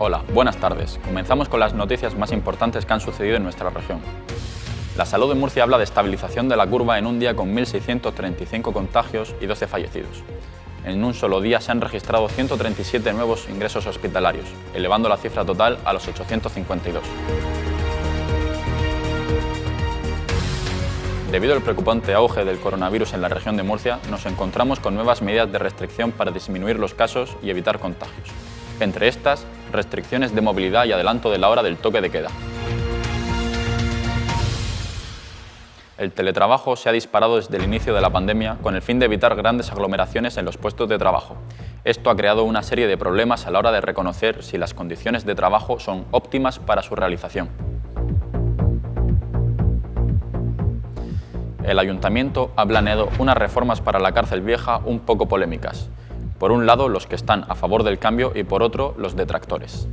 Hola, buenas tardes. Comenzamos con las noticias más importantes que han sucedido en nuestra región. La Salud de Murcia habla de estabilización de la curva en un día con 1.635 contagios y 12 fallecidos. En un solo día se han registrado 137 nuevos ingresos hospitalarios, elevando la cifra total a los 852. Debido al preocupante auge del coronavirus en la región de Murcia, nos encontramos con nuevas medidas de restricción para disminuir los casos y evitar contagios. Entre estas, restricciones de movilidad y adelanto de la hora del toque de queda. El teletrabajo se ha disparado desde el inicio de la pandemia con el fin de evitar grandes aglomeraciones en los puestos de trabajo. Esto ha creado una serie de problemas a la hora de reconocer si las condiciones de trabajo son óptimas para su realización. El Ayuntamiento ha planeado unas reformas para la cárcel vieja un poco polémicas. Por un lado, los que están a favor del cambio y por otro, los detractores.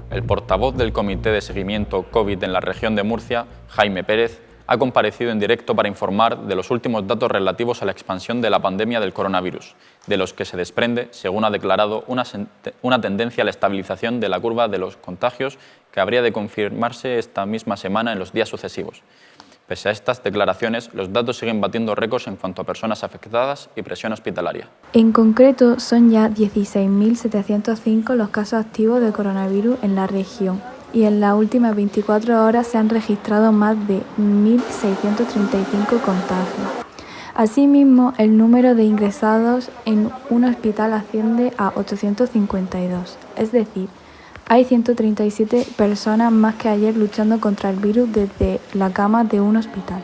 El portavoz del Comité de Seguimiento COVID en la región de Murcia, Jaime Pérez, ha comparecido en directo para informar de los últimos datos relativos a la expansión de la pandemia del coronavirus, de los que se desprende, según ha declarado, una tendencia a la estabilización de la curva de los contagios que habría de confirmarse esta misma semana en los días sucesivos. Pese a estas declaraciones, los datos siguen batiendo récords en cuanto a personas afectadas y presión hospitalaria. En concreto, son ya 16.705 los casos activos de coronavirus en la región y en las últimas 24 horas se han registrado más de 1.635 contagios. Asimismo, el número de ingresados en un hospital asciende a 852, es decir, hay 137 personas más que ayer luchando contra el virus desde la cama de un hospital.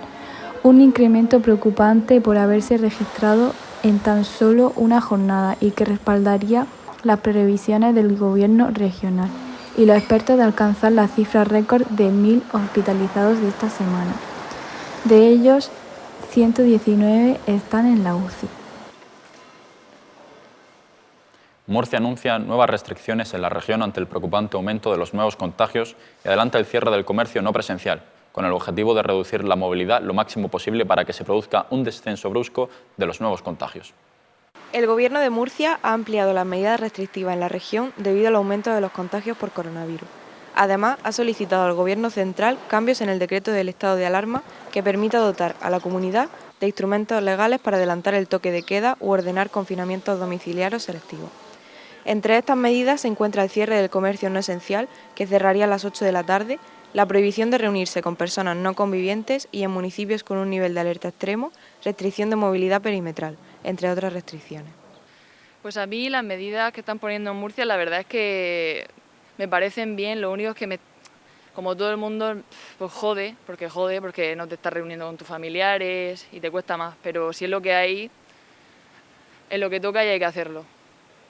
Un incremento preocupante por haberse registrado en tan solo una jornada y que respaldaría las previsiones del gobierno regional y los expertos de alcanzar la cifra récord de 1.000 hospitalizados de esta semana. De ellos, 119 están en la UCI. Murcia anuncia nuevas restricciones en la región ante el preocupante aumento de los nuevos contagios y adelanta el cierre del comercio no presencial, con el objetivo de reducir la movilidad lo máximo posible para que se produzca un descenso brusco de los nuevos contagios. El Gobierno de Murcia ha ampliado las medidas restrictivas en la región debido al aumento de los contagios por coronavirus. Además, ha solicitado al Gobierno central cambios en el decreto del estado de alarma que permita dotar a la comunidad de instrumentos legales para adelantar el toque de queda u ordenar confinamientos domiciliarios selectivos. Entre estas medidas se encuentra el cierre del comercio no esencial, que cerraría a las 8 de la tarde, la prohibición de reunirse con personas no convivientes y en municipios con un nivel de alerta extremo, restricción de movilidad perimetral, entre otras restricciones. Pues a mí las medidas que están poniendo en Murcia la verdad es que me parecen bien, lo único es que como todo el mundo pues jode porque no te estás reuniendo con tus familiares y te cuesta más, pero si es lo que hay, es lo que toca y hay que hacerlo.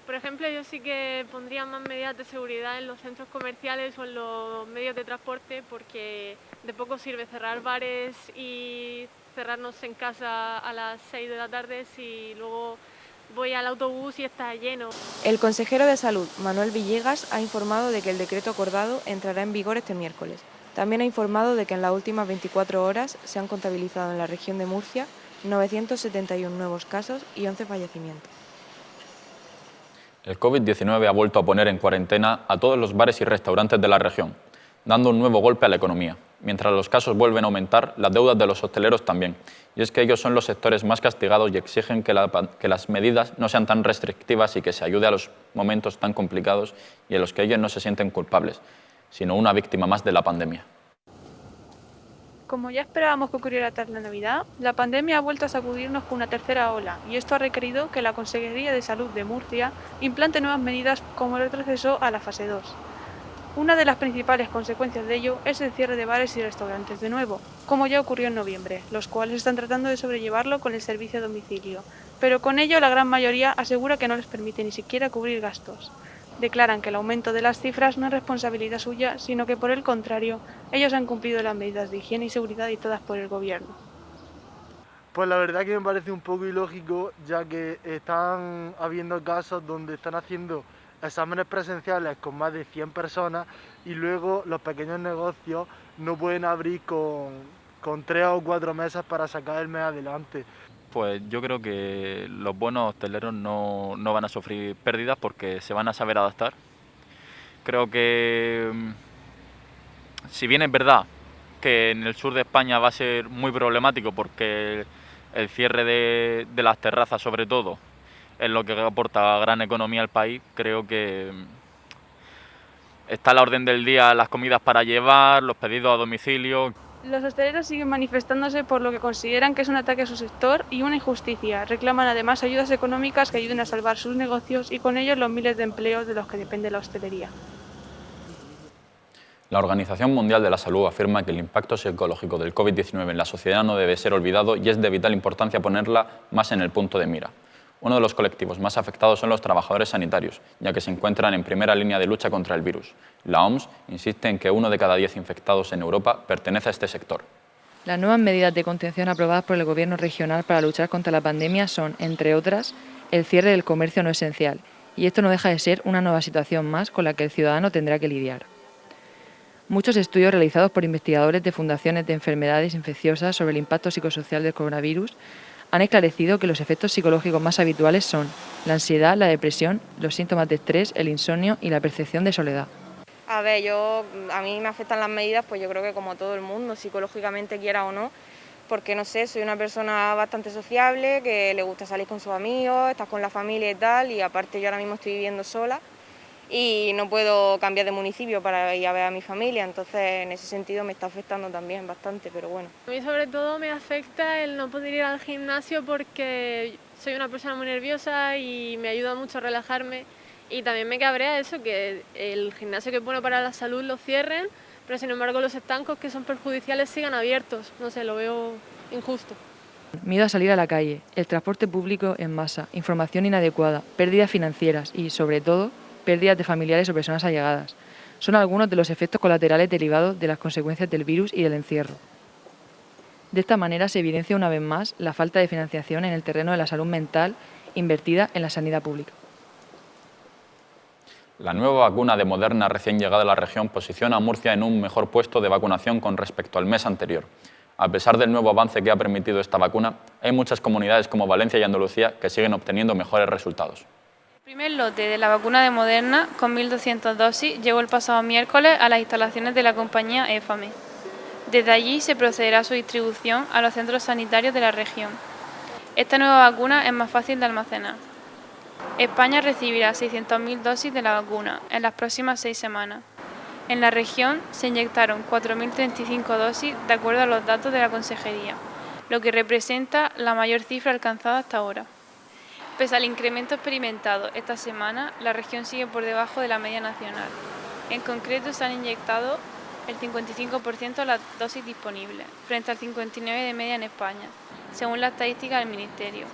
Por ejemplo, yo sí que pondría más medidas de seguridad en los centros comerciales o en los medios de transporte porque de poco sirve cerrar bares y cerrarnos en casa a las 6 de la tarde si luego voy al autobús y está lleno. El consejero de Salud, Manuel Villegas, ha informado de que el decreto acordado entrará en vigor este miércoles. También ha informado de que en las últimas 24 horas se han contabilizado en la región de Murcia 971 nuevos casos y 11 fallecimientos. El COVID-19 ha vuelto a poner en cuarentena a todos los bares y restaurantes de la región, dando un nuevo golpe a la economía. Mientras los casos vuelven a aumentar, las deudas de los hosteleros también. Y es que ellos son los sectores más castigados y exigen que las medidas no sean tan restrictivas y que se ayude a los momentos tan complicados y en los que ellos no se sienten culpables, sino una víctima más de la pandemia. Como ya esperábamos que ocurriera tras la Navidad, la pandemia ha vuelto a sacudirnos con una tercera ola y esto ha requerido que la Consejería de Salud de Murcia implante nuevas medidas como el retroceso a la fase 2. Una de las principales consecuencias de ello es el cierre de bares y restaurantes de nuevo, como ya ocurrió en noviembre, los cuales están tratando de sobrellevarlo con el servicio a domicilio, pero con ello la gran mayoría asegura que no les permite ni siquiera cubrir gastos. Declaran que el aumento de las cifras no es responsabilidad suya, sino que por el contrario, ellos han cumplido las medidas de higiene y seguridad dictadas por el gobierno. Pues la verdad que me parece un poco ilógico, ya que están habiendo casos donde están haciendo exámenes presenciales con más de 100 personas y luego los pequeños negocios no pueden abrir con 3 o 4 mesas para sacar el mes adelante. Pues yo creo que los buenos hosteleros no van a sufrir pérdidas porque se van a saber adaptar. Creo que, si bien es verdad que en el sur de España va a ser muy problemático porque el cierre de las terrazas, sobre todo, es lo que aporta gran economía al país, creo que está a la orden del día las comidas para llevar, los pedidos a domicilio. Los hosteleros siguen manifestándose por lo que consideran que es un ataque a su sector y una injusticia. Reclaman además ayudas económicas que ayuden a salvar sus negocios y con ellos los miles de empleos de los que depende la hostelería. La Organización Mundial de la Salud afirma que el impacto psicológico del COVID-19 en la sociedad no debe ser olvidado y es de vital importancia ponerla más en el punto de mira. Uno de los colectivos más afectados son los trabajadores sanitarios, ya que se encuentran en primera línea de lucha contra el virus. La OMS insiste en que 1 de cada 10 infectados en Europa pertenece a este sector. Las nuevas medidas de contención aprobadas por el Gobierno regional para luchar contra la pandemia son, entre otras, el cierre del comercio no esencial, y esto no deja de ser una nueva situación más con la que el ciudadano tendrá que lidiar. Muchos estudios realizados por investigadores de fundaciones de enfermedades infecciosas sobre el impacto psicosocial del coronavirus han esclarecido que los efectos psicológicos más habituales son la ansiedad, la depresión, los síntomas de estrés, el insomnio y la percepción de soledad. A ver, a mí me afectan las medidas, pues yo creo que como todo el mundo, psicológicamente quiera o no, porque no sé, soy una persona bastante sociable, que le gusta salir con sus amigos, estar con la familia y tal, y aparte yo ahora mismo estoy viviendo sola y no puedo cambiar de municipio para ir a ver a mi familia, entonces en ese sentido me está afectando también bastante, pero bueno. A mí sobre todo me afecta el no poder ir al gimnasio porque soy una persona muy nerviosa y me ayuda mucho a relajarme, y también me cabrea eso, que el gimnasio que es bueno para la salud lo cierren, pero sin embargo los estancos que son perjudiciales sigan abiertos, no sé, lo veo injusto. Miedo a salir a la calle, el transporte público en masa, información inadecuada, pérdidas financieras y, sobre todo, pérdidas de familiares o personas allegadas. Son algunos de los efectos colaterales derivados de las consecuencias del virus y del encierro. De esta manera se evidencia una vez más la falta de financiación en el terreno de la salud mental invertida en la sanidad pública. La nueva vacuna de Moderna recién llegada a la región posiciona a Murcia en un mejor puesto de vacunación con respecto al mes anterior. A pesar del nuevo avance que ha permitido esta vacuna, hay muchas comunidades como Valencia y Andalucía que siguen obteniendo mejores resultados. El primer lote de la vacuna de Moderna, con 1.200 dosis, llegó el pasado miércoles a las instalaciones de la compañía EFAME. Desde allí se procederá a su distribución a los centros sanitarios de la región. Esta nueva vacuna es más fácil de almacenar. España recibirá 600.000 dosis de la vacuna en las próximas 6 semanas. En la región se inyectaron 4.035 dosis de acuerdo a los datos de la Consejería, lo que representa la mayor cifra alcanzada hasta ahora. Pese al incremento experimentado esta semana, la región sigue por debajo de la media nacional. En concreto, se han inyectado el 55% de las dosis disponibles, frente al 59% de media en España, según la estadística del Ministerio.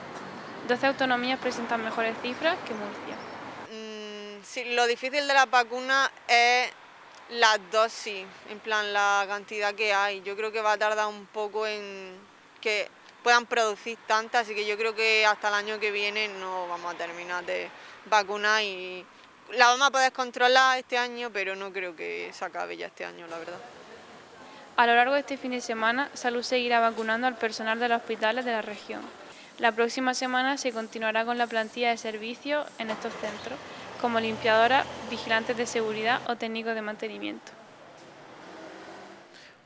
12 autonomías presentan mejores cifras que Murcia. Sí, lo difícil de la vacuna es las dosis, en plan la cantidad que hay. Yo creo que va a tardar un poco en que puedan producir tantas, así que yo creo que hasta el año que viene no vamos a terminar de vacunar y la vamos a poder controlar este año, pero no creo que se acabe ya este año, la verdad. A lo largo de este fin de semana, Salud seguirá vacunando al personal de los hospitales de la región. La próxima semana se continuará con la plantilla de servicios en estos centros, como limpiadoras, vigilantes de seguridad o técnicos de mantenimiento.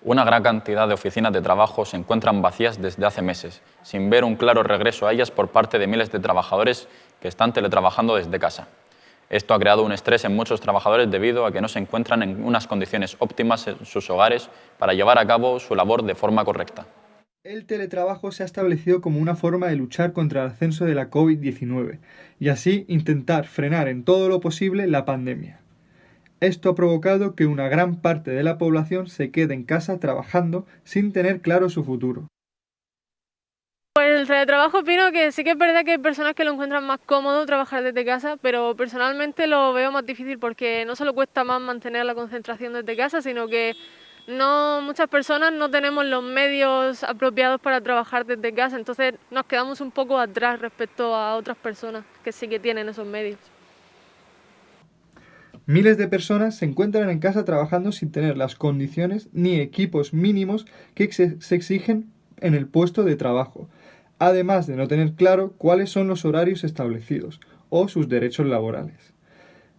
Una gran cantidad de oficinas de trabajo se encuentran vacías desde hace meses, sin ver un claro regreso a ellas por parte de miles de trabajadores que están teletrabajando desde casa. Esto ha creado un estrés en muchos trabajadores debido a que no se encuentran en unas condiciones óptimas en sus hogares para llevar a cabo su labor de forma correcta. El teletrabajo se ha establecido como una forma de luchar contra el ascenso de la COVID-19 y así intentar frenar en todo lo posible la pandemia. Esto ha provocado que una gran parte de la población se quede en casa trabajando sin tener claro su futuro. Pues el teletrabajo opino que sí que es verdad que hay personas que lo encuentran más cómodo trabajar desde casa, pero personalmente lo veo más difícil porque no solo cuesta más mantener la concentración desde casa, sino que muchas personas no tenemos los medios apropiados para trabajar desde casa, entonces nos quedamos un poco atrás respecto a otras personas que sí que tienen esos medios. Miles de personas se encuentran en casa trabajando sin tener las condiciones ni equipos mínimos que se exigen en el puesto de trabajo. además de no tener claro cuáles son los horarios establecidos o sus derechos laborales.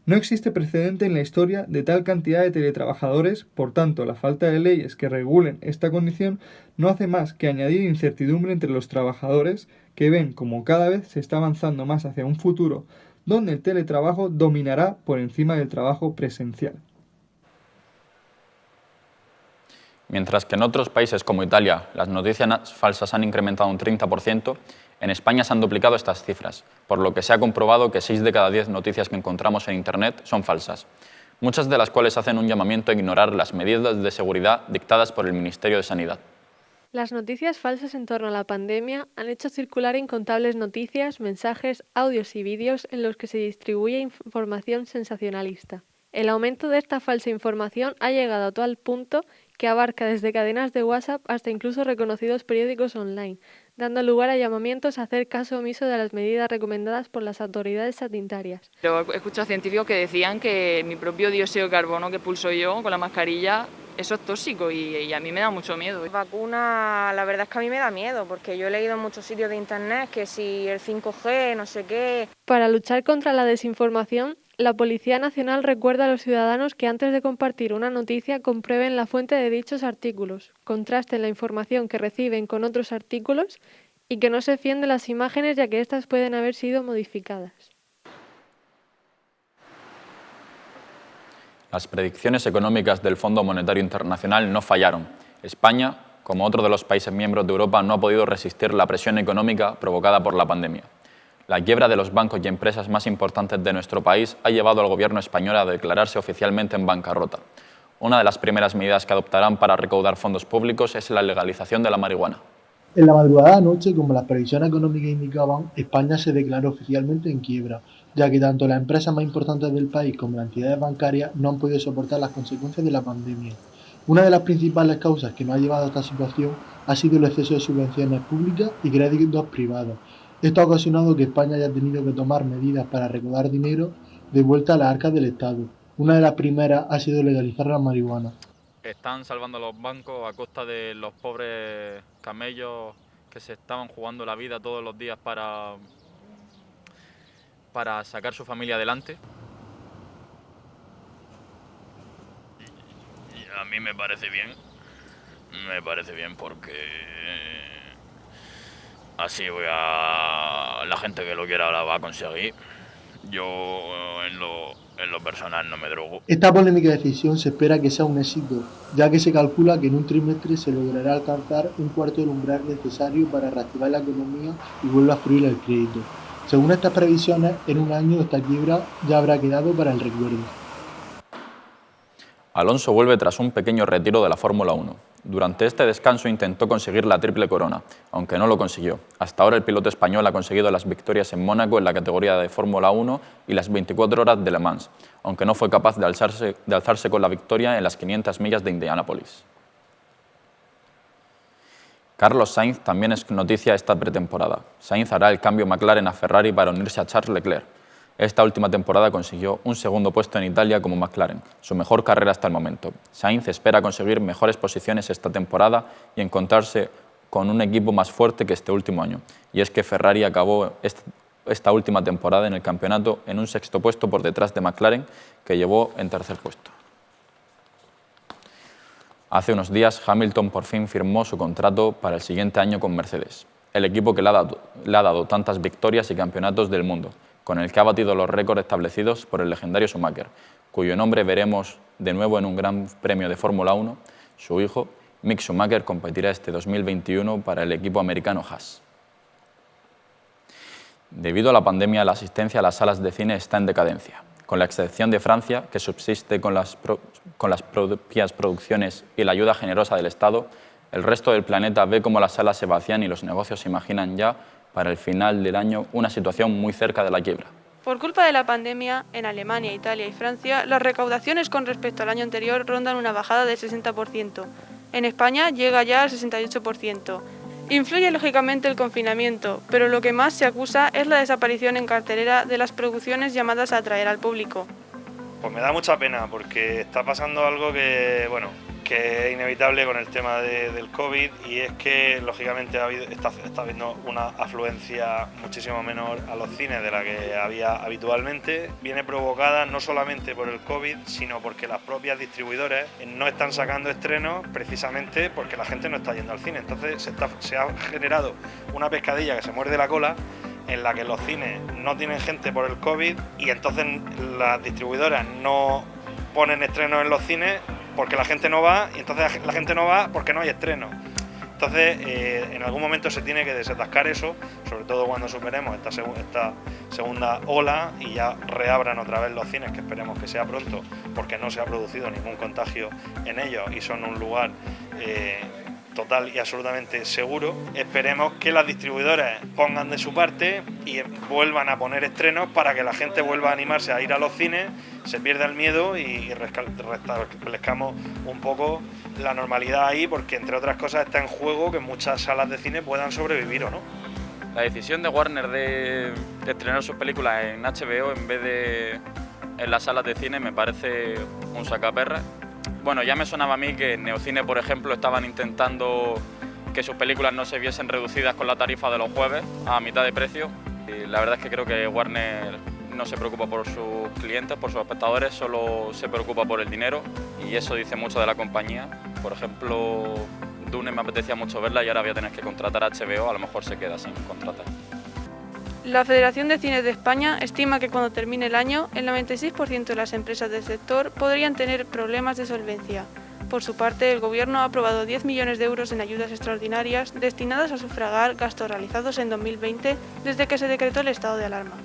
No existe precedente en la historia de tal cantidad de teletrabajadores, por tanto, la falta de leyes que regulen esta condición no hace más que añadir incertidumbre entre los trabajadores que ven como cada vez se está avanzando más hacia un futuro donde el teletrabajo dominará por encima del trabajo presencial. Mientras que en otros países como Italia las noticias falsas han incrementado un 30%, en España se han duplicado estas cifras, por lo que se ha comprobado que 6 de cada 10 noticias que encontramos en Internet son falsas, muchas de las cuales hacen un llamamiento a ignorar las medidas de seguridad dictadas por el Ministerio de Sanidad. Las noticias falsas en torno a la pandemia han hecho circular incontables noticias, mensajes, audios y vídeos en los que se distribuye información sensacionalista. El aumento de esta falsa información ha llegado a tal punto que abarca desde cadenas de WhatsApp hasta incluso reconocidos periódicos online, dando lugar a llamamientos a hacer caso omiso de las medidas recomendadas por las autoridades sanitarias. Yo he escuchado científicos que decían que mi propio dióxido de carbono que pulso yo con la mascarilla, eso es tóxico y a mí me da mucho miedo. La vacuna, la verdad es que a mí me da miedo, porque yo he leído en muchos sitios de internet que si el 5G, no sé qué. Para luchar contra la desinformación, la Policía Nacional recuerda a los ciudadanos que antes de compartir una noticia comprueben la fuente de dichos artículos, contrasten la información que reciben con otros artículos y que no se fíen de las imágenes ya que éstas pueden haber sido modificadas. Las predicciones económicas del Fondo Monetario Internacional no fallaron. España, como otro de los países miembros de Europa, no ha podido resistir la presión económica provocada por la pandemia. La quiebra de los bancos y empresas más importantes de nuestro país ha llevado al gobierno español a declararse oficialmente en bancarrota. Una de las primeras medidas que adoptarán para recaudar fondos públicos es la legalización de la marihuana. En la madrugada de anoche, como las previsiones económicas indicaban, España se declaró oficialmente en quiebra, ya que tanto las empresas más importantes del país como las entidades bancarias no han podido soportar las consecuencias de la pandemia. Una de las principales causas que nos ha llevado a esta situación ha sido el exceso de subvenciones públicas y créditos privados. Esto ha ocasionado que España haya tenido que tomar medidas para recaudar dinero de vuelta a las arcas del Estado. Una de las primeras ha sido legalizar la marihuana. Están salvando a los bancos a costa de los pobres camellos que se estaban jugando la vida todos los días para sacar su familia adelante. Y a mí me parece bien porque así la gente que lo quiera la va a conseguir. Yo en lo personal no me drogo. Esta polémica decisión se espera que sea un éxito, ya que se calcula que en un trimestre se logrará alcanzar un cuarto del umbral necesario para reactivar la economía y vuelva a fluir el crédito. Según estas previsiones, en un año esta quiebra ya habrá quedado para el recuerdo. Alonso vuelve tras un pequeño retiro de la Fórmula 1. Durante este descanso intentó conseguir la triple corona, aunque no lo consiguió. Hasta ahora el piloto español ha conseguido las victorias en Mónaco en la categoría de Fórmula 1 y las 24 horas de Le Mans, aunque no fue capaz de alzarse con la victoria en las 500 millas de Indianápolis. Carlos Sainz también es noticia esta pretemporada. Sainz hará el cambio McLaren a Ferrari para unirse a Charles Leclerc. Esta última temporada consiguió un segundo puesto en Italia como McLaren, su mejor carrera hasta el momento. Sainz espera conseguir mejores posiciones esta temporada y encontrarse con un equipo más fuerte que este último año. Y es que Ferrari acabó esta última temporada en el campeonato en un sexto puesto por detrás de McLaren, que llevó en tercer puesto. Hace unos días Hamilton por fin firmó su contrato para el siguiente año con Mercedes, el equipo que le ha dado tantas victorias y campeonatos del mundo, con el que ha batido los récords establecidos por el legendario Schumacher, cuyo nombre veremos de nuevo en un gran premio de Fórmula 1. Su hijo, Mick Schumacher, competirá este 2021 para el equipo americano Haas. Debido a la pandemia, la asistencia a las salas de cine está en decadencia, con la excepción de Francia, que subsiste con las propias producciones y la ayuda generosa del Estado. El resto del planeta ve cómo las salas se vacían y los negocios se imaginan ya para el final del año una situación muy cerca de la quiebra. Por culpa de la pandemia, en Alemania, Italia y Francia, las recaudaciones con respecto al año anterior rondan una bajada del 60%. En España llega ya al 68%. Influye lógicamente el confinamiento, pero lo que más se acusa es la desaparición en cartelera de las producciones llamadas a atraer al público. Pues me da mucha pena porque está pasando algo que, bueno, que es inevitable con el tema del COVID, y es que lógicamente está habiendo una afluencia muchísimo menor a los cines de la que había habitualmente. Viene provocada no solamente por el COVID, sino porque las propias distribuidoras no están sacando estrenos precisamente porque la gente no está yendo al cine. Entonces se ha generado una pescadilla que se muerde la cola, en la que los cines no tienen gente por el COVID y entonces las distribuidoras no ponen estrenos en los cines porque la gente no va, y entonces la gente no va porque no hay estreno. Entonces, en algún momento se tiene que desatascar eso, sobre todo cuando superemos esta segunda ola y ya reabran otra vez los cines, que esperemos que sea pronto, porque no se ha producido ningún contagio en ellos y son un lugar total y absolutamente seguro. Esperemos que las distribuidoras pongan de su parte y vuelvan a poner estrenos para que la gente vuelva a animarse a ir a los cines, se pierda el miedo y restablezcamos un poco la normalidad ahí, porque entre otras cosas está en juego que muchas salas de cine puedan sobrevivir o no. La decisión de Warner de estrenar sus películas en HBO en vez de en las salas de cine me parece un sacaperras. Bueno, ya me sonaba a mí que en Neocine, por ejemplo, estaban intentando que sus películas no se viesen reducidas con la tarifa de los jueves a mitad de precio. Y la verdad es que creo que Warner no se preocupa por sus clientes, por sus espectadores, solo se preocupa por el dinero, y eso dice mucho de la compañía. Por ejemplo, Dune me apetecía mucho verla y ahora voy a tener que contratar a HBO, a lo mejor se queda sin contratar. La Federación de Cines de España estima que cuando termine el año, el 96% de las empresas del sector podrían tener problemas de solvencia. Por su parte, el Gobierno ha aprobado 10 millones de euros en ayudas extraordinarias destinadas a sufragar gastos realizados en 2020 desde que se decretó el estado de alarma.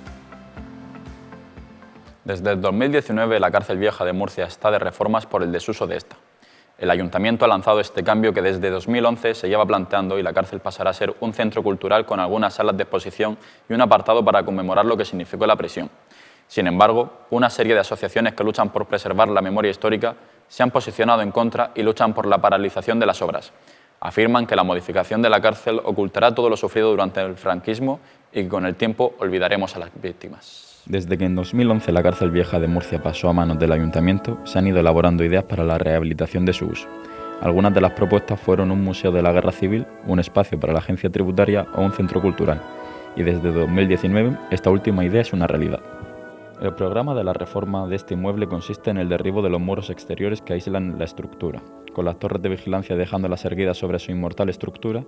Desde el 2019, la cárcel vieja de Murcia está de reformas por el desuso de esta. El Ayuntamiento ha lanzado este cambio que desde 2011 se lleva planteando, y la cárcel pasará a ser un centro cultural con algunas salas de exposición y un apartado para conmemorar lo que significó la prisión. Sin embargo, una serie de asociaciones que luchan por preservar la memoria histórica se han posicionado en contra y luchan por la paralización de las obras. Afirman que la modificación de la cárcel ocultará todo lo sufrido durante el franquismo y que con el tiempo olvidaremos a las víctimas. Desde que en 2011 la cárcel vieja de Murcia pasó a manos del Ayuntamiento, se han ido elaborando ideas para la rehabilitación de su uso. Algunas de las propuestas fueron un museo de la guerra civil, un espacio para la agencia tributaria o un centro cultural. Y desde 2019 esta última idea es una realidad. El programa de la reforma de este inmueble consiste en el derribo de los muros exteriores que aíslan la estructura, con las torres de vigilancia dejándolas erguidas sobre su inmortal estructura,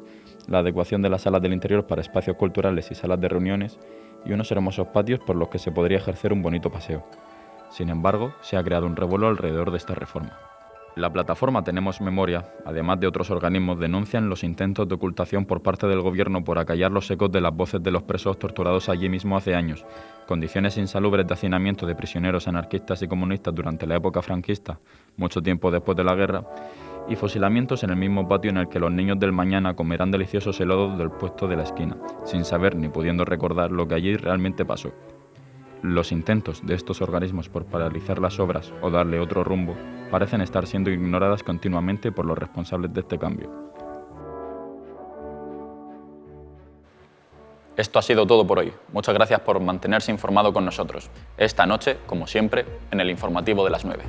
la adecuación de las salas del interior para espacios culturales y salas de reuniones, y unos hermosos patios por los que se podría ejercer un bonito paseo. Sin embargo, se ha creado un revuelo alrededor de esta reforma. La plataforma Tenemos Memoria, además de otros organismos, denuncian los intentos de ocultación por parte del Gobierno por acallar los ecos de las voces de los presos torturados allí mismo hace años, condiciones insalubres de hacinamiento de prisioneros anarquistas y comunistas durante la época franquista, mucho tiempo después de la guerra, y fusilamientos en el mismo patio en el que los niños del mañana comerán deliciosos helados del puesto de la esquina, sin saber ni pudiendo recordar lo que allí realmente pasó. Los intentos de estos organismos por paralizar las obras o darle otro rumbo parecen estar siendo ignoradas continuamente por los responsables de este cambio. Esto ha sido todo por hoy. Muchas gracias por mantenerse informado con nosotros. Esta noche, como siempre, en el informativo de las 9.